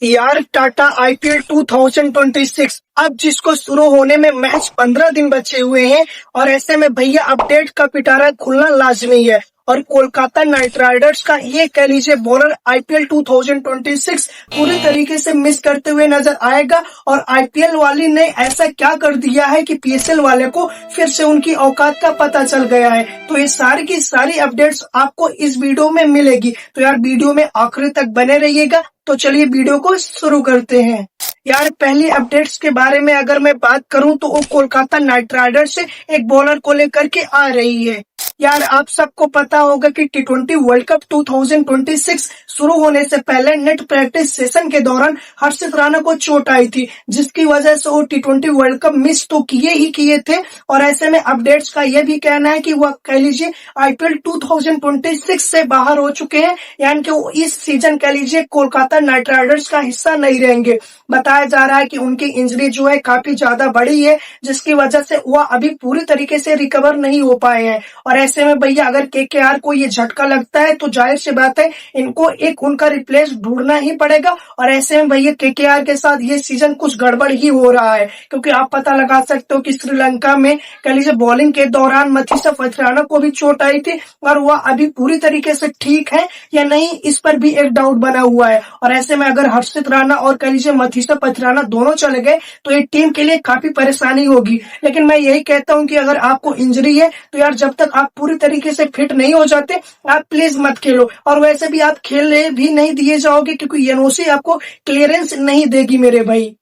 यार टाटा आईपीएल 2026 अब जिसको शुरू होने में मैच 15 दिन बचे हुए हैं और ऐसे में भैया अपडेट का पिटारा खुलना लाजमी है। और कोलकाता नाइट राइडर्स का ये कह लीजिए बॉलर आईपीएल 2026 पूरी तरीके से मिस करते हुए नजर आएगा। और आईपीएल वाली ने ऐसा क्या कर दिया है कि पीएसएल वाले को फिर से उनकी औकात का पता चल गया है। तो ये सारी की सारी अपडेट्स आपको इस वीडियो में मिलेगी, तो यार वीडियो में आखिरी तक बने रहिएगा। तो चलिए वीडियो को शुरू करते हैं। यार पहली अपडेट्स के बारे में अगर मैं बात करूं तो वो कोलकाता नाइट राइडर्स से एक बॉलर को लेकर के आ रही है। यार आप सबको पता होगा कि टी20 वर्ल्ड कप 2026 शुरू होने से पहले नेट प्रैक्टिस सेशन के दौरान हर्षित राणा को चोट आई थी, जिसकी वजह से वो टी20 वर्ल्ड कप मिस तो किए थे। और ऐसे में अपडेट्स का यह भी कहना है कि वह कह लीजिए आईपीएल 2026 से बाहर हो चुके हैं, यानी कि वो इस सीजन कह लीजिए कोलकाता नाइट राइडर्स का हिस्सा नहीं रहेंगे। बताया जा रहा है कि उनकी इंजरी जो है काफी ज्यादा बड़ी है, जिसकी वजह से वह अभी पूरी तरीके से रिकवर नहीं हो पाए हैं। और ऐसे में भैया अगर केकेआर को ये झटका लगता है तो जाहिर सी बात है इनको एक उनका रिप्लेस ढूंढना ही पड़ेगा। और ऐसे में भैया केकेआर के साथ ये सीजन कुछ गड़बड़ ही हो रहा है, क्योंकि आप पता लगा सकते हो कि श्रीलंका में कह लीजिए बॉलिंग के दौरान मथीसा पथिराना को भी चोट आई थी और वह अभी पूरी तरीके से ठीक है या नहीं, इस पर भी एक डाउट बना हुआ है। और ऐसे में अगर हर्षित राणा और कह लीजिए मथीसा पथिराना दोनों चले गए तो ये टीम के लिए काफी परेशानी होगी। लेकिन मैं यही कहता हूं कि अगर आपको इंजरी है तो यार जब तक आप पूरी तरीके से फिट नहीं हो जाते आप प्लीज मत खेलो। और वैसे भी आप खेलने भी नहीं दिए जाओगे, क्योंकि एनओसी आपको क्लियरेंस नहीं देगी मेरे भाई।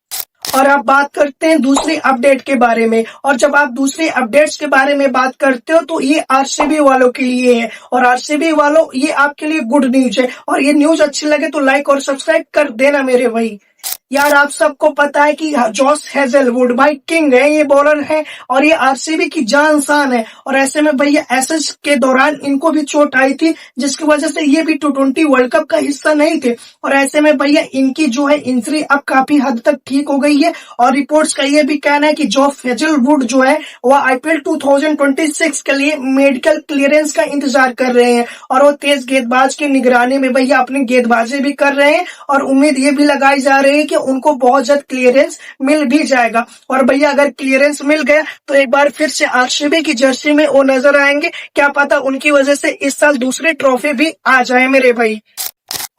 और आप बात करते हैं दूसरी अपडेट के बारे में, और जब आप दूसरी अपडेट्स के बारे में बात करते हो तो ये आरसीबी वालों के लिए है। और आरसीबी वालों ये आपके लिए गुड न्यूज है, और ये न्यूज अच्छी लगे तो लाइक और सब्सक्राइब कर देना मेरे भाई। यार आप सबको पता है कि जॉस हेजलवुड भाई किंग है, ये बॉलर है और ये आरसीबी की जान शान है। और ऐसे में भैया एसएस के दौरान इनको भी चोट आई थी, जिसकी वजह से ये भी टी20 वर्ल्ड कप का हिस्सा नहीं थे। और ऐसे में भैया इनकी जो है इंजरी अब काफी हद तक ठीक हो गई है। और रिपोर्ट्स का ये भी कहना है कि जॉस हेजलवुड जो है वो आईपीएल 2026 के लिए मेडिकल क्लियरेंस का इंतजार कर रहे हैं। और वो तेज गेंदबाज की निगरानी में भैया अपनी गेंदबाजी भी कर रहे हैं, और उम्मीद ये भी लगाई जा रही है कि उनको बहुत जल्द क्लियरेंस मिल भी जाएगा। और भैया अगर क्लियरेंस मिल गया तो एक बार फिर से आरसीबी की जर्सी में वो नजर आएंगे, क्या पता उनकी वजह से इस साल दूसरी ट्रॉफी भी आ जाए मेरे भाई।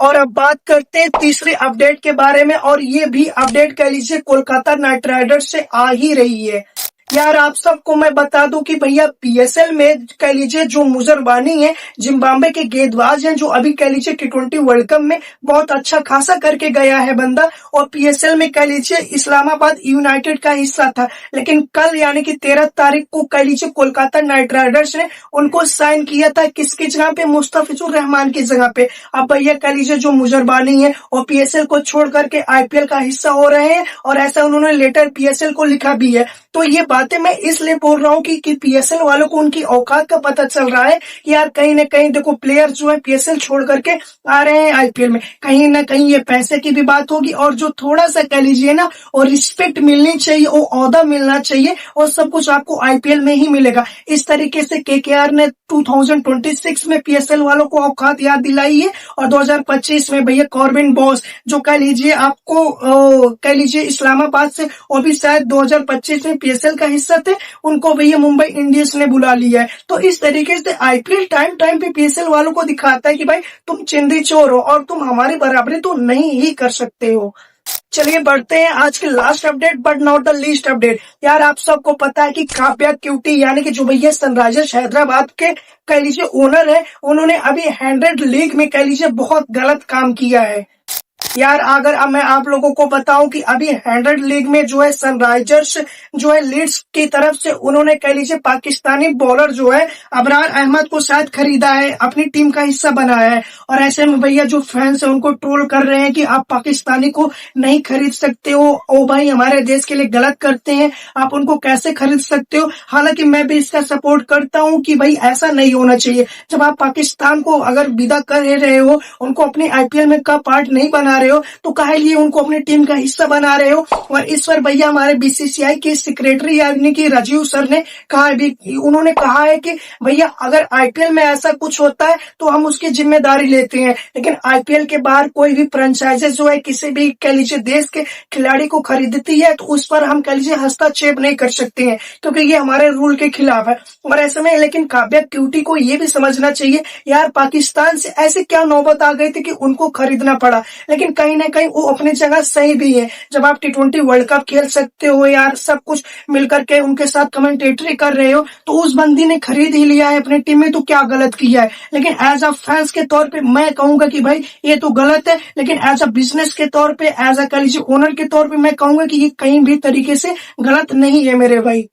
और अब बात करते हैं तीसरी अपडेट के बारे में, और ये भी अपडेट कह लीजिए कोलकाता नाइट राइडर्स से आ ही रही है। यार आप सबको मैं बता दूं कि भैया पीएसएल में कह लीजिए जो मुजरबानी है, जिम्बाब्वे के गेंदबाज हैं, जो अभी कह लीजिए टी20 वर्ल्ड कप में बहुत अच्छा खासा करके गया है बंदा। और पीएसएल में कह लीजिए इस्लामाबाद यूनाइटेड का हिस्सा था, लेकिन कल यानी कि 13 तारीख को कह लीजिए कोलकाता नाइट राइडर्स ने उनको साइन किया था किसकी जगह पे, मुस्तफिजुर रहमान की जगह पे। अब भैया कह लीजिए जो मुजरबानी है और पीएसएल को छोड़ करके आईपीएल का हिस्सा हो रहे हैं, और ऐसा उन्होंने लेटर पीएसएल को लिखा भी है। तो ये बातें मैं इसलिए बोल रहा हूँ कि पीएसएल वालों को उनकी औकात का पता चल रहा है कि यार कहीं न कहीं देखो प्लेयर जो है पीएसएल छोड़ करके आ रहे हैं आईपीएल में, कहीं ना कहीं ये पैसे की भी बात होगी। और जो थोड़ा सा कह लीजिए ना और रिस्पेक्ट मिलनी चाहिए, वो ओहदा मिलना चाहिए, और सब कुछ आपको आईपीएल में ही मिलेगा। इस तरीके से केकेआर ने 2026 में पीएसएल वालों को औकात याद दिलाई है। और 2025 में भैया कॉर्बिन बॉस जो कह लीजिए आपको कह लीजिए इस्लामाबाद से, और भी शायद 2025 में पीएसएल का हिस्सा थे, उनको भैया मुंबई इंडियंस ने बुला लिया है। तो इस तरीके से आईपीएल टाइम टाइम पे पीएसएल वालों को दिखाता है कि भाई तुम चिंदी चोर हो और तुम हमारी बराबरी तो नहीं ही कर सकते हो। चलिए बढ़ते हैं आज के last update but not the least update. यार आप सबको पता है कि काव्या क्यूटी यानी कि जो भैया सनराइजर्स हैदराबाद के कह लीजिए ओनर है, उन्होंने अभी 100 लीग में कह लीजिए बहुत गलत काम किया है। यार अगर अब मैं आप लोगों को बताऊं कि अभी 100 लीग में जो है सनराइजर्स जो है लीड्स की तरफ से उन्होंने कह लीजिए पाकिस्तानी बॉलर जो है अबरार अहमद को शायद खरीदा है, अपनी टीम का हिस्सा बनाया है। और ऐसे में भैया जो फैंस है उनको ट्रोल कर रहे हैं कि आप पाकिस्तानी को नहीं खरीद सकते हो, ओ भाई हमारे देश के लिए गलत करते हैं, आप उनको कैसे खरीद सकते हो। हालांकि मैं भी इसका सपोर्ट करता हूं कि भाई ऐसा नहीं होना चाहिए। जब आप पाकिस्तान को अगर विदा कर रहे हो, उनको अपने आईपीएल में का पार्ट नहीं बना बना रहे हो तो काहे लिए उनको अपनी टीम का हिस्सा बना रहे हो। और इस पर भैया हमारे बीसीसीआई के सेक्रेटरी यानी कि राजीव सर ने कहा भी, उन्होंने कहा है कि भैया अगर आईपीएल में ऐसा कुछ होता है तो हम उसकी जिम्मेदारी लेते हैं, लेकिन आईपीएल के बाहर कोई भी फ्रेंचाइजेस जो है किसी भी कह लीजिए देश के खिलाड़ी को खरीदती है तो उस पर हम कह लीजिए हस्तक्षेप नहीं कर सकते हैं, क्योंकि ये हमारे रूल के खिलाफ है। और ऐसे में लेकिन काव्या क्यूटी को ये भी समझना चाहिए यार, पाकिस्तान से ऐसे क्या नौबत आ गई थी कि उनको खरीदना पड़ा, लेकिन कहीं ना कहीं वो अपनी जगह सही भी है। जब आप टी20 वर्ल्ड कप खेल सकते हो यार, सब कुछ मिलकर के उनके साथ कमेंटेटरी कर रहे हो, तो उस बंदी ने खरीद ही लिया है अपनी टीम में, तो क्या गलत किया है। लेकिन एज अ फैंस के तौर पे मैं कहूंगा कि भाई ये तो गलत है, लेकिन एज अ बिजनेस के तौर पे, एज अ कह लीजिए ओनर के तौर पे मैं कहूंगा कि ये कहीं भी तरीके से गलत नहीं है मेरे भाई।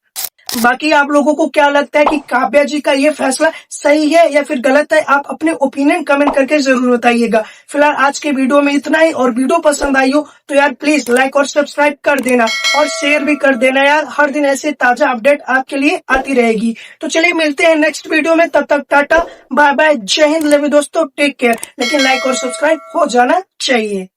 बाकी आप लोगों को क्या लगता है कि काव्या जी का ये फैसला सही है या फिर गलत है, आप अपने ओपिनियन कमेंट करके जरूर बताइएगा। फिलहाल आज के वीडियो में इतना ही, और वीडियो पसंद आई हो तो यार प्लीज लाइक और सब्सक्राइब कर देना और शेयर भी कर देना यार, हर दिन ऐसे ताजा अपडेट आपके लिए आती रहेगी। तो चलिए मिलते हैं नेक्स्ट वीडियो में, तब तक टाटा बाय बाय, जय हिंद, लव यू दोस्तों, टेक केयर। लेकिन लाइक और सब्सक्राइब हो जाना चाहिए।